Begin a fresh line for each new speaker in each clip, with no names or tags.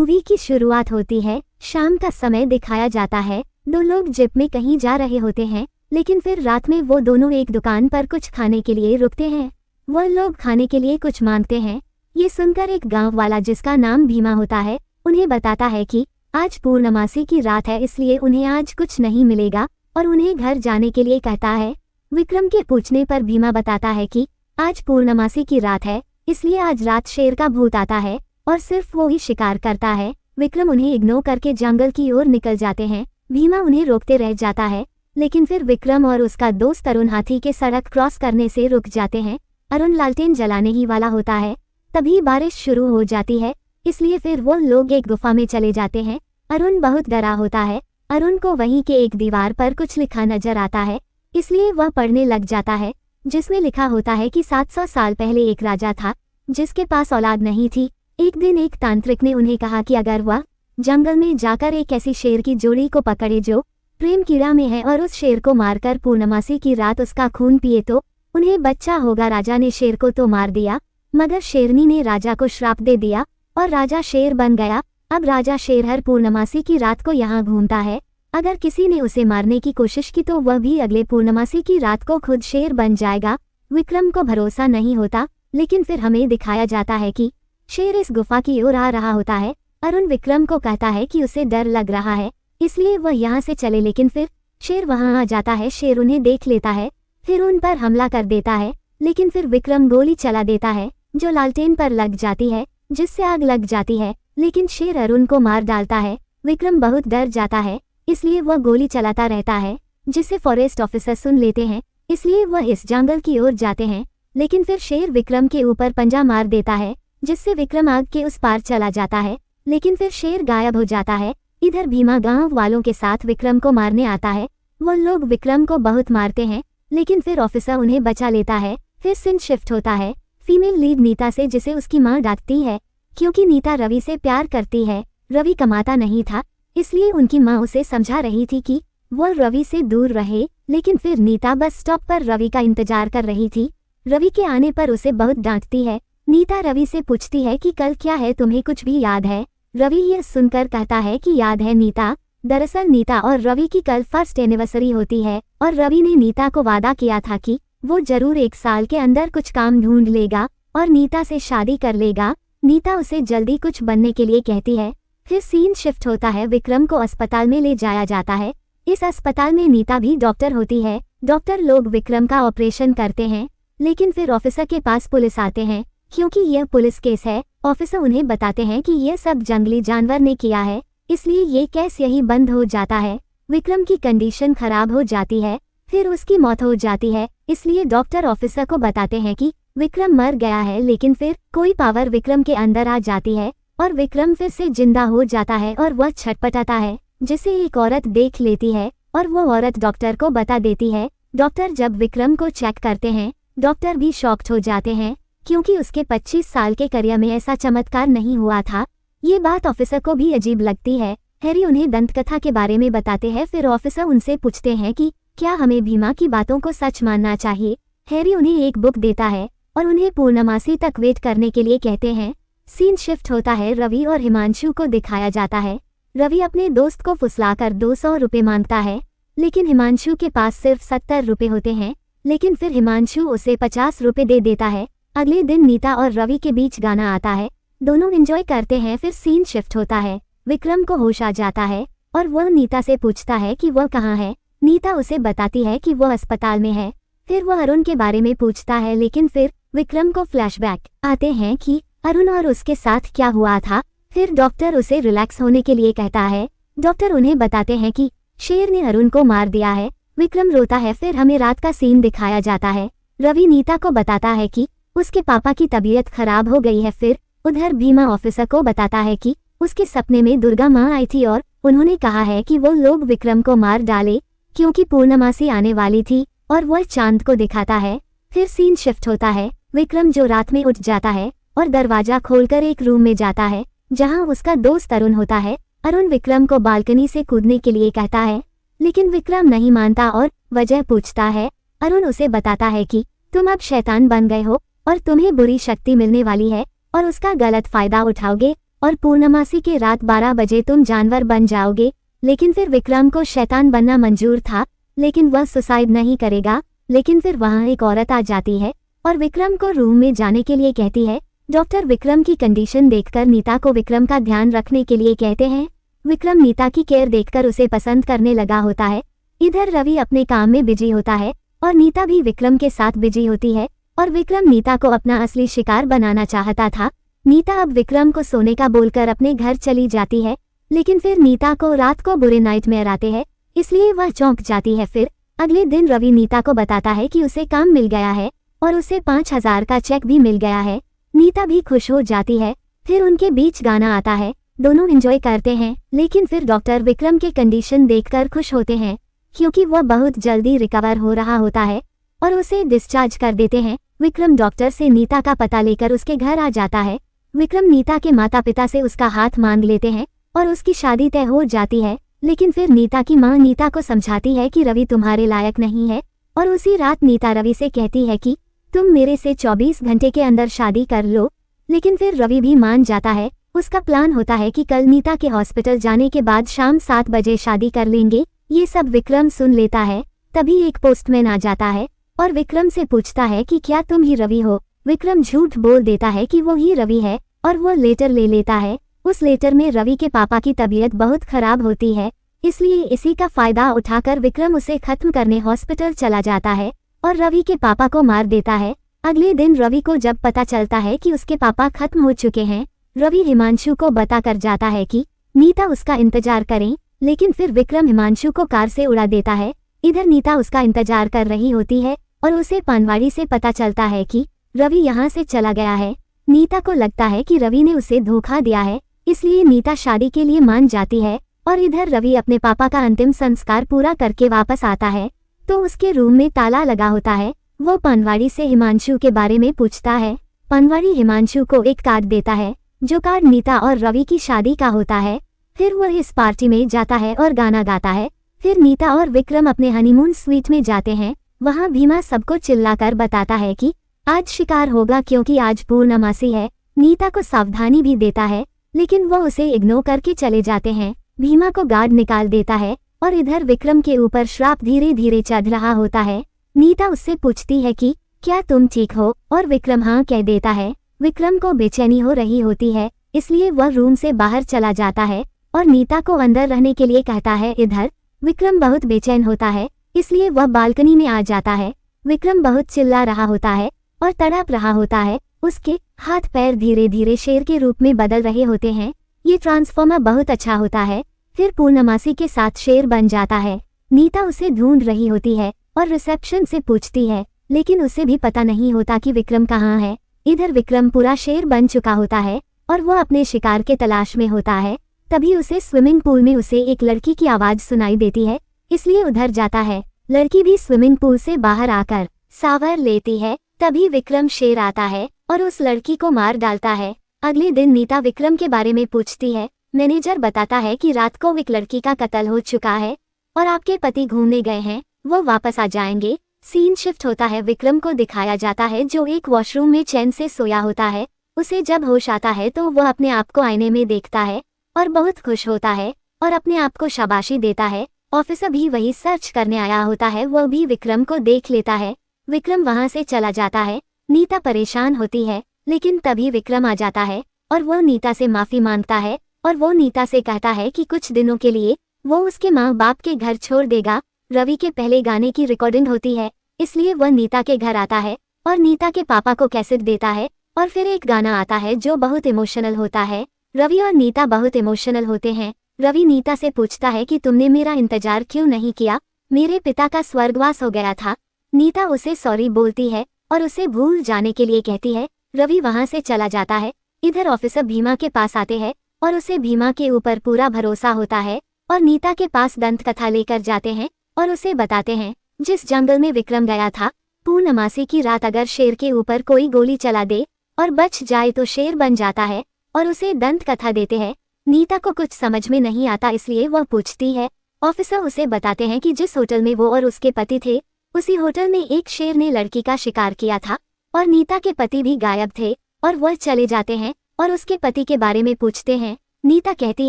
Movie की शुरुआत होती है। शाम का समय दिखाया जाता है। दो लोग जिप में कहीं जा रहे होते हैं, लेकिन फिर रात में वो दोनों एक दुकान पर कुछ खाने के लिए रुकते हैं। वह लोग खाने के लिए कुछ मांगते हैं। ये सुनकर एक गांव वाला, जिसका नाम भीमा होता है, उन्हें बताता है कि आज पूर्णमासी की रात है, इसलिए उन्हें आज कुछ नहीं मिलेगा और उन्हें घर जाने के लिए कहता है। विक्रम के पूछने पर भीमा बताता है कि आज पूर्णमासी की रात है, इसलिए आज रात शेर का भूत आता है और सिर्फ वो ही शिकार करता है। विक्रम उन्हें इग्नोर करके जंगल की ओर निकल जाते हैं। भीमा उन्हें रोकते रह जाता है, लेकिन फिर विक्रम और उसका दोस्त अरुण हाथी के सड़क क्रॉस करने से रुक जाते हैं। अरुण लालटेन जलाने ही वाला होता है, तभी बारिश शुरू हो जाती है, इसलिए फिर वो लोग एक गुफा में चले जाते हैं। अरुण बहुत डरा होता है। अरुण को वहीं के एक दीवार पर कुछ लिखा नजर आता है, इसलिए वह पढ़ने लग जाता है, जिसमें लिखा होता है कि 700 साल पहले एक राजा था जिसके पास औलाद नहीं थी। एक दिन एक तांत्रिक ने उन्हें कहा कि अगर वह जंगल में जाकर एक ऐसी शेर की जोड़ी को पकड़े जो प्रेम कीड़ा में है और उस शेर को मारकर पूर्णमासी की रात उसका खून पिए तो उन्हें बच्चा होगा। राजा ने शेर को तो मार दिया, मगर शेरनी ने राजा को श्राप दे दिया और राजा शेर बन गया। अब राजा शेर हर पूर्णमासी की रात को यहाँ घूमता है। अगर किसी ने उसे मारने की कोशिश की तो वह भी अगले पूर्णमासी की रात को खुद शेर बन जाएगा। विक्रम को भरोसा नहीं होता, लेकिन फिर हमें दिखाया जाता है कि शेर इस गुफा की ओर आ रहा होता है। अरुण विक्रम को कहता है कि उसे डर लग रहा है, इसलिए वह यहाँ से चले, लेकिन फिर शेर वहाँ आ जाता है। शेर उन्हें देख लेता है, फिर उन पर हमला कर देता है, लेकिन फिर विक्रम गोली चला देता है जो लालटेन पर लग जाती है, जिससे आग लग जाती है, लेकिन शेर अरुण को मार डालता है। विक्रम बहुत डर जाता है, इसलिए वह गोली चलाता रहता है, जिसे फॉरेस्ट ऑफिसर सुन लेते हैं, इसलिए वह इस जंगल की ओर जाते हैं। लेकिन फिर शेर विक्रम के ऊपर पंजा मार देता है, जिससे विक्रम आग के उस पार चला जाता है, लेकिन फिर शेर गायब हो जाता है। इधर भीमा गांव वालों के साथ विक्रम को मारने आता है। वो लोग विक्रम को बहुत मारते हैं, लेकिन फिर ऑफिसर उन्हें बचा लेता है। फिर सीन शिफ्ट होता है फीमेल लीड नीता से, जिसे उसकी माँ डांटती है क्योंकि नीता रवि से प्यार करती है। रवि कमाता नहीं था, इसलिए उनकी माँ उसे समझा रही थी कि वो रवि से दूर रहे, लेकिन फिर नीता बस स्टॉप पर रवि का इंतजार कर रही थी। रवि के आने पर उसे बहुत डांटती है। नीता रवि से पूछती है कि कल क्या है, तुम्हें कुछ भी याद है? रवि यह सुनकर कहता है कि याद है नीता। दरअसल नीता और रवि की कल फर्स्ट एनिवर्सरी होती है और रवि ने नीता को वादा किया था कि वो जरूर 1 साल के अंदर कुछ काम ढूंढ लेगा और नीता से शादी कर लेगा। नीता उसे जल्दी कुछ बनने के लिए कहती है। फिर सीन शिफ्ट होता है, विक्रम को अस्पताल में ले जाया जाता है। इस अस्पताल में नीता भी डॉक्टर होती है। डॉक्टर लोग विक्रम का ऑपरेशन करते हैं, लेकिन फिर ऑफिसर के पास पुलिस आते हैं क्योंकि यह पुलिस केस है। ऑफिसर उन्हें बताते हैं कि यह सब जंगली जानवर ने किया है, इसलिए ये केस यही बंद हो जाता है। विक्रम की कंडीशन खराब हो जाती है, फिर उसकी मौत हो जाती है, इसलिए डॉक्टर ऑफिसर को बताते हैं कि विक्रम मर गया है। लेकिन फिर कोई पावर विक्रम के अंदर आ जाती है और विक्रम फिर से जिंदा हो जाता है और वह छटपटाता है, जिसे एक औरत देख लेती है और वो औरत डॉक्टर को बता देती है। डॉक्टर जब विक्रम को चेक करते हैं, डॉक्टर भी शॉक्ड हो जाते हैं क्योंकि उसके 25 साल के करियर में ऐसा चमत्कार नहीं हुआ था। ये बात ऑफिसर को भी अजीब लगती है। हैरी उन्हें दंतकथा के बारे में बताते हैं। फिर ऑफिसर उनसे पूछते हैं कि क्या हमें भीमा की बातों को सच मानना चाहिए। हैरी उन्हें एक बुक देता है और उन्हें पूर्णमासी तक वेट करने के लिए कहते हैं। सीन शिफ्ट होता है, रवि और हिमांशु को दिखाया जाता है। रवि अपने दोस्त को फुसलाकर 200 रुपये मांगता है, लेकिन हिमांशु के पास सिर्फ 70 रुपये होते हैं, लेकिन फिर हिमांशु उसे 50 रुपये दे देता है। अगले दिन नीता और रवि के बीच गाना आता है, दोनों एंजॉय करते हैं। फिर सीन शिफ्ट होता है, विक्रम को होश आ जाता है और वह नीता से पूछता है कि वह कहाँ है। नीता उसे बताती है कि वह अस्पताल में है। फिर वह अरुण के बारे में पूछता है, लेकिन फिर विक्रम को फ्लैशबैक आते हैं कि अरुण और उसके साथ क्या हुआ था। फिर डॉक्टर उसे रिलैक्स होने के लिए कहता है। डॉक्टर उन्हें बताते हैं कि शेर ने अरुण को मार दिया है। विक्रम रोता है। फिर हमें रात का सीन दिखाया जाता है। रवि नीता को बताता है कि उसके पापा की तबीयत खराब हो गई है। फिर उधर भीमा ऑफिसर को बताता है कि उसके सपने में दुर्गा माँ आई थी और उन्होंने कहा है कि वो लोग विक्रम को मार डाले क्योंकि पूर्णमासी आने वाली थी, और वह चांद को दिखाता है। फिर सीन शिफ्ट होता है, विक्रम जो रात में उठ जाता है और दरवाजा खोलकर एक रूम में जाता है जहां उसका दोस्त अरुण होता है। अरुण विक्रम को बालकनी से कूदने के लिए कहता है, लेकिन विक्रम नहीं मानता और वजह पूछता है। अरुण उसे बताता है कि तुम अब शैतान बन गए हो और तुम्हें बुरी शक्ति मिलने वाली है और उसका गलत फायदा उठाओगे। और पूर्णमासी के रात 12 बजे तुम जानवर बन जाओगे। लेकिन फिर विक्रम को शैतान बनना मंजूर था, लेकिन वह सुसाइड नहीं करेगा। लेकिन फिर वहाँ एक औरत आ जाती है और विक्रम को रूम में जाने के लिए कहती है। डॉक्टर विक्रम की कंडीशन देखकर नीता को विक्रम का ध्यान रखने के लिए कहते हैं। विक्रम नीता की केयर देखकर उसे पसंद करने लगा होता है। इधर रवि अपने काम में बिजी होता है और नीता भी विक्रम के साथ बिजी होती है और विक्रम नीता को अपना असली शिकार बनाना चाहता था। नीता अब विक्रम को सोने का बोलकर अपने घर चली जाती है, लेकिन फिर नीता को रात को बुरे नाइटमेयर आते हैं, इसलिए वह चौंक जाती है। फिर अगले दिन रवि नीता को बताता है कि उसे काम मिल गया है और उसे 5000 का चेक भी मिल गया है। नीता भी खुश हो जाती है। फिर उनके बीच गाना आता है, दोनों एंजॉय करते हैं। लेकिन फिर डॉक्टर विक्रम के कंडीशन देखकर खुश होते हैं, क्योंकि वह बहुत जल्दी रिकवर हो रहा होता है और उसे डिस्चार्ज कर देते हैं। विक्रम डॉक्टर से नीता का पता लेकर उसके घर आ जाता है। विक्रम नीता के माता पिता से उसका हाथ मांग लेते हैं और उसकी शादी तय हो जाती है। लेकिन फिर नीता की मां नीता को समझाती है कि रवि तुम्हारे लायक नहीं है और उसी रात नीता रवि से कहती है कि तुम मेरे से 24 घंटे के अंदर शादी कर लो। लेकिन फिर रवि भी मान जाता है। उसका प्लान होता है कि कल नीता के हॉस्पिटल जाने के बाद शाम 7 बजे शादी कर लेंगे। ये सब विक्रम सुन लेता है। तभी एक पोस्टमैन आ जाता है और विक्रम से पूछता है कि क्या तुम ही रवि हो। विक्रम झूठ बोल देता है कि वो ही रवि है और वो लेटर ले लेता है। उस लेटर में रवि के पापा की तबीयत बहुत खराब होती है, इसलिए इसी का फायदा उठाकर विक्रम उसे खत्म करने हॉस्पिटल चला जाता है और रवि के पापा को मार देता है। अगले दिन रवि को जब पता चलता है कि उसके पापा खत्म हो चुके हैं, रवि हिमांशु को बताकर जाता है कि नीता उसका इंतजार करें। लेकिन फिर विक्रम हिमांशु को कार से उड़ा देता है। इधर नीता उसका इंतजार कर रही होती है और उसे पानवाड़ी से पता चलता है कि रवि यहाँ से चला गया है। नीता को लगता है कि रवि ने उसे धोखा दिया है, इसलिए नीता शादी के लिए मान जाती है। और इधर रवि अपने पापा का अंतिम संस्कार पूरा करके वापस आता है तो उसके रूम में ताला लगा होता है। वो पनवाड़ी से हिमांशु के बारे में पूछता है। पनवाड़ी हिमांशु को एक कार्ड देता है, जो कार्ड नीता और रवि की शादी का होता है। फिर वह इस पार्टी में जाता है और गाना गाता है। फिर नीता और विक्रम अपने हनीमून स्वीट में जाते हैं। वहाँ भीमा सबको चिल्लाकर बताता है कि आज शिकार होगा क्योंकि आज पूर्णमासी है। नीता को सावधानी भी देता है, लेकिन वो उसे इग्नोर करके चले जाते हैं। भीमा को गार्ड निकाल देता है और इधर विक्रम के ऊपर श्राप धीरे धीरे चढ़ रहा होता है। नीता उससे पूछती है कि क्या तुम ठीक हो, और विक्रम हाँ कह देता है। विक्रम को बेचैनी हो रही होती है, इसलिए वह रूम से बाहर चला जाता है और नीता को अंदर रहने के लिए कहता है। इधर विक्रम बहुत बेचैन होता है, इसलिए वह बालकनी में आ जाता है। विक्रम बहुत चिल्ला रहा होता है और तड़प रहा होता है। उसके हाथ पैर धीरे धीरे शेर के रूप में बदल रहे होते हैं। ये ट्रांसफॉर्मर बहुत अच्छा होता है। फिर पूर्णमासी के साथ शेर बन जाता है। नीता उसे ढूंढ रही होती है और रिसेप्शन से पूछती है, लेकिन उसे भी पता नहीं होता कि विक्रम कहाँ है। इधर विक्रम पूरा शेर बन चुका होता है और वो अपने शिकार के तलाश में होता है। तभी उसे स्विमिंग पूल में उसे एक लड़की की आवाज सुनाई देती है, इसलिए उधर जाता है। लड़की भी स्विमिंग पूल से बाहर आकर सावर लेती है। तभी विक्रम शेर आता है और उस लड़की को मार डालता है। अगले दिन नीता विक्रम के बारे में पूछती है। मैनेजर बताता है कि रात को एक लड़की का कत्ल हो चुका है और आपके पति घूमने गए हैं, वो वापस आ जाएंगे। सीन शिफ्ट होता है। विक्रम को दिखाया जाता है जो एक वॉशरूम में चैन से सोया होता है। उसे जब होश आता है तो वह अपने आप को आईने में देखता है और बहुत खुश होता है और अपने आप को शाबाशी देता है। ऑफिसर भी वही सर्च करने आया होता है, वह भी विक्रम को देख लेता है। विक्रम वहां से चला जाता है। नीता परेशान होती है, लेकिन तभी विक्रम आ जाता है और वह नीता से माफी मांगता है और वो नीता से कहता है कि कुछ दिनों के लिए वो उसके माँ बाप के घर छोड़ देगा। रवि के पहले गाने की रिकॉर्डिंग होती है, इसलिए वह नीता के घर आता है और नीता के पापा को कैसेट देता है और फिर एक गाना आता है जो बहुत इमोशनल होता है। रवि और नीता बहुत इमोशनल होते हैं। रवि नीता से पूछता है कि तुमने मेरा इंतजार क्यों नहीं किया, मेरे पिता का स्वर्गवास हो गया था। नीता उसे सॉरी बोलती है और उसे भूल जाने के लिए कहती है। रवि वहां से चला जाता है। इधर ऑफिसर भीमा के पास आते हैं और उसे भीमा के ऊपर पूरा भरोसा होता है और नीता के पास दंत कथा लेकर जाते हैं और उसे बताते हैं जिस जंगल में विक्रम गया था, पूर्णमासी की रात अगर शेर के ऊपर कोई गोली चला दे और बच जाए तो शेर बन जाता है, और उसे दंत कथा देते हैं। नीता को कुछ समझ में नहीं आता, इसलिए वह पूछती है। ऑफिसर उसे बताते हैं कि जिस होटल में वो और उसके पति थे, उसी होटल में एक शेर ने लड़की का शिकार किया था और नीता के पति भी गायब थे। और वह चले जाते हैं और उसके पति के बारे में पूछते हैं। नीता कहती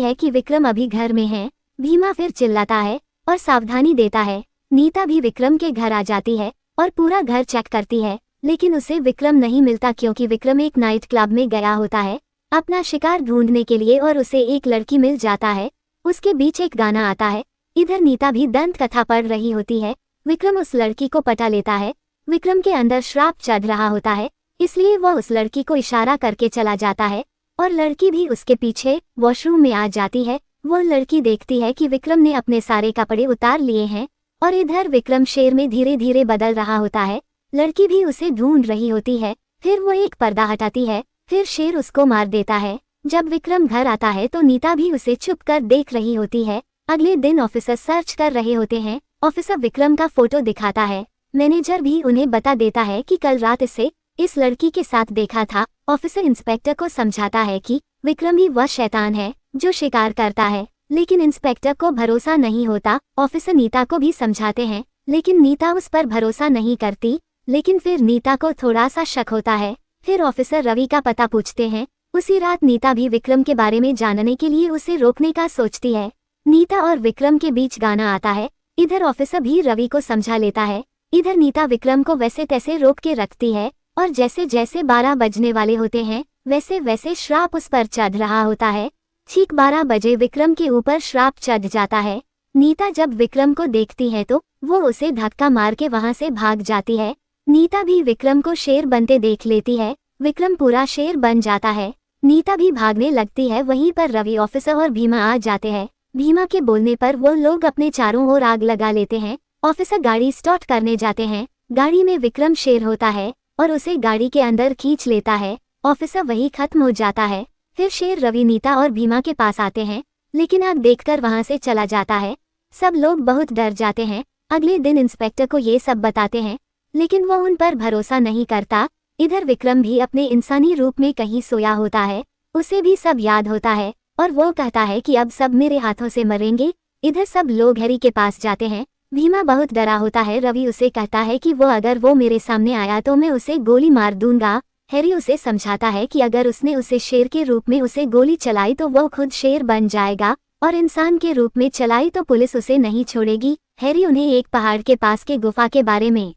है कि विक्रम अभी घर में है। भीमा फिर चिल्लाता है और सावधानी देता है। नीता भी विक्रम के घर आ जाती है और पूरा घर चेक करती है, लेकिन उसे विक्रम नहीं मिलता क्योंकि विक्रम एक नाइट क्लब में गया होता है अपना शिकार ढूंढने के लिए और उसे एक लड़की मिल जाता है। उसके बीच एक गाना आता है। इधर नीता भी दंत कथा पढ़ रही होती है। विक्रम उस लड़की को पटा लेता है। विक्रम के अंदर श्राप चढ़ रहा होता है, इसलिए वह उस लड़की को इशारा करके चला जाता है और लड़की भी उसके पीछे वॉशरूम में आ जाती है। वो लड़की देखती है कि विक्रम ने अपने सारे कपड़े उतार लिए हैं और इधर विक्रम शेर में धीरे धीरे बदल रहा होता है। लड़की भी उसे ढूंढ रही होती है। फिर वो एक पर्दा हटाती है, फिर शेर उसको मार देता है। जब विक्रम घर आता है तो नीता भी उसे छुप कर देख रही होती है। अगले दिन ऑफिसर सर्च कर रहे होते हैं। ऑफिसर विक्रम का फोटो दिखाता है। मैनेजर भी उन्हें बता देता है कि कल रात इस लड़की के साथ देखा था। ऑफिसर इंस्पेक्टर को समझाता है कि विक्रम ही वह शैतान है जो शिकार करता है, लेकिन इंस्पेक्टर को भरोसा नहीं होता। ऑफिसर नीता को भी समझाते हैं, लेकिन नीता उस पर भरोसा नहीं करती। लेकिन फिर नीता को थोड़ा सा शक होता है। फिर ऑफिसर रवि का पता पूछते हैं। उसी रात नीता भी विक्रम के बारे में जानने के लिए उसे रोकने का सोचती है। नीता और विक्रम के बीच गाना आता है। इधर ऑफिसर भी रवि को समझा लेता है। इधर नीता विक्रम को वैसे तैसे रोक के रखती है और जैसे जैसे 12 बजने वाले होते हैं वैसे वैसे श्राप उस पर चढ़ रहा होता है। ठीक 12 बजे विक्रम के ऊपर श्राप चढ़ जाता है। नीता जब विक्रम को देखती है तो वो उसे धक्का मार के वहां से भाग जाती है। नीता भी विक्रम को शेर बनते देख लेती है। विक्रम पूरा शेर बन जाता है। नीता भी भागने लगती है। वहीं पर रवि, ऑफिसर और भीमा आ जाते हैं। भीमा के बोलने पर वो लोग अपने चारों ओर आग लगा लेते हैं। ऑफिसर गाड़ी स्टार्ट करने जाते हैं। गाड़ी में विक्रम शेर होता है और उसे गाड़ी के अंदर खींच लेता है। ऑफिसर वही खत्म हो जाता है। फिर शेर रवि, नीता और भीमा के पास आते हैं, लेकिन आग देखकर वहां से चला जाता है। सब लोग बहुत डर जाते हैं। अगले दिन इंस्पेक्टर को ये सब बताते हैं, लेकिन वो उन पर भरोसा नहीं करता। इधर विक्रम भी अपने इंसानी रूप में कहीं सोया होता है। उसे भी सब याद होता है और वो कहता है कि अब सब मेरे हाथों से मरेंगे। इधर सब लोग हैरी के पास जाते हैं। भीमा बहुत डरा होता है। रवि उसे कहता है कि अगर वो मेरे सामने आया तो मैं उसे गोली मार दूंगा। हैरी उसे समझाता है कि अगर उसने उसे शेर के रूप में उसे गोली चलाई तो वो खुद शेर बन जाएगा और इंसान के रूप में चलाई तो पुलिस उसे नहीं छोड़ेगी। हैरी उन्हें एक पहाड़ के पास के गुफा के बारे में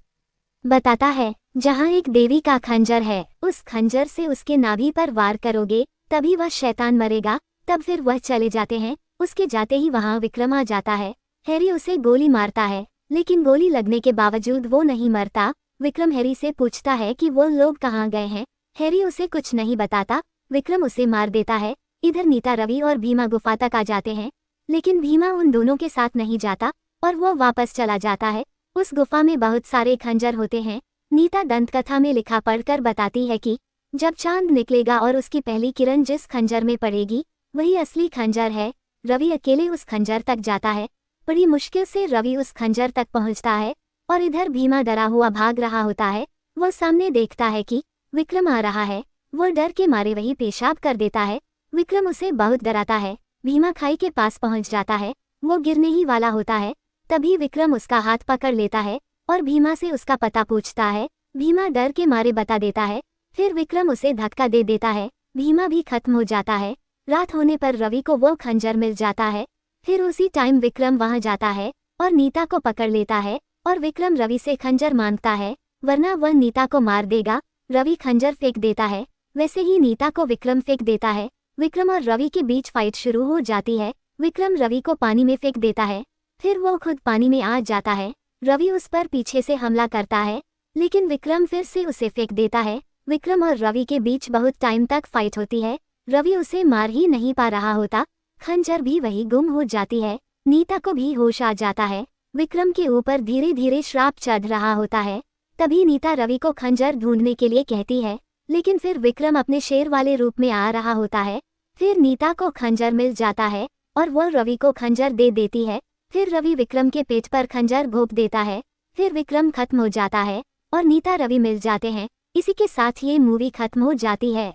बताता है, जहाँ एक देवी का खंजर है। उस खंजर से उसके नाभि पर वार करोगे तभी वह शैतान मरेगा। तब फिर वह चले जाते हैं। उसके जाते ही वहाँ विक्रम आ जाता है। हैरी उसे गोली मारता है, लेकिन गोली लगने के बावजूद वो नहीं मरता। विक्रम हैरी से पूछता है कि वो लोग कहाँ गए हैं। हैरी उसे कुछ नहीं बताता। विक्रम उसे मार देता है। इधर नीता, रवि और भीमा गुफा तक आ जाते हैं, लेकिन भीमा उन दोनों के साथ नहीं जाता और वो वापस चला जाता है। उस गुफा में बहुत सारे खंजर होते हैं। नीता दंतकथा में लिखा पढ़कर बताती है कि जब चांद निकलेगा और उसकी पहली किरण जिस खंजर में पड़ेगी वही असली खंजर है। रवि अकेले उस खंजर तक जाता है। बड़ी मुश्किल से रवि उस खंजर तक पहुंचता है और इधर भीमा डरा हुआ भाग रहा होता है। वो सामने देखता है कि विक्रम आ रहा है। वो डर के मारे वही पेशाब कर देता है। विक्रम उसे बहुत डराता है। भीमा खाई के पास पहुंच जाता है। वो गिरने ही वाला होता है, तभी विक्रम उसका हाथ पकड़ लेता है और भीमा से उसका पता पूछता है। भीमा डर के मारे बता देता है। फिर विक्रम उसे धक्का दे देता है। भीमा भी खत्म हो जाता है। रात होने पर रवि को वो खंजर मिल जाता है। फिर उसी टाइम विक्रम वहां जाता है और नीता को पकड़ लेता है और विक्रम रवि से खंजर मांगता है, वरना वह नीता को मार देगा। रवि खंजर फेंक देता है, वैसे ही नीता को विक्रम फेंक देता है। विक्रम और रवि के बीच फाइट शुरू हो जाती है। विक्रम रवि को पानी में फेंक देता है, फिर वो खुद पानी में आ जाता है। रवि उस पर पीछे से हमला करता है, लेकिन विक्रम फिर से उसे फेंक देता है। विक्रम और रवि के बीच बहुत टाइम तक फाइट होती है। रवि उसे मार ही नहीं पा रहा होता। खंजर भी वही गुम हो जाती है। नीता को भी होश आ जाता है। विक्रम के ऊपर धीरे धीरे श्राप चढ़ रहा होता है। तभी नीता रवि को खंजर ढूंढने के लिए कहती है, लेकिन फिर विक्रम अपने शेर वाले रूप में आ रहा होता है। फिर नीता को खंजर मिल जाता है और वो रवि को खंजर दे देती है। फिर रवि विक्रम के पेट पर खंजर घोंप देता है। फिर विक्रम खत्म हो जाता है और नीता रवि मिल जाते हैं। इसी के साथ ये मूवी खत्म हो जाती है।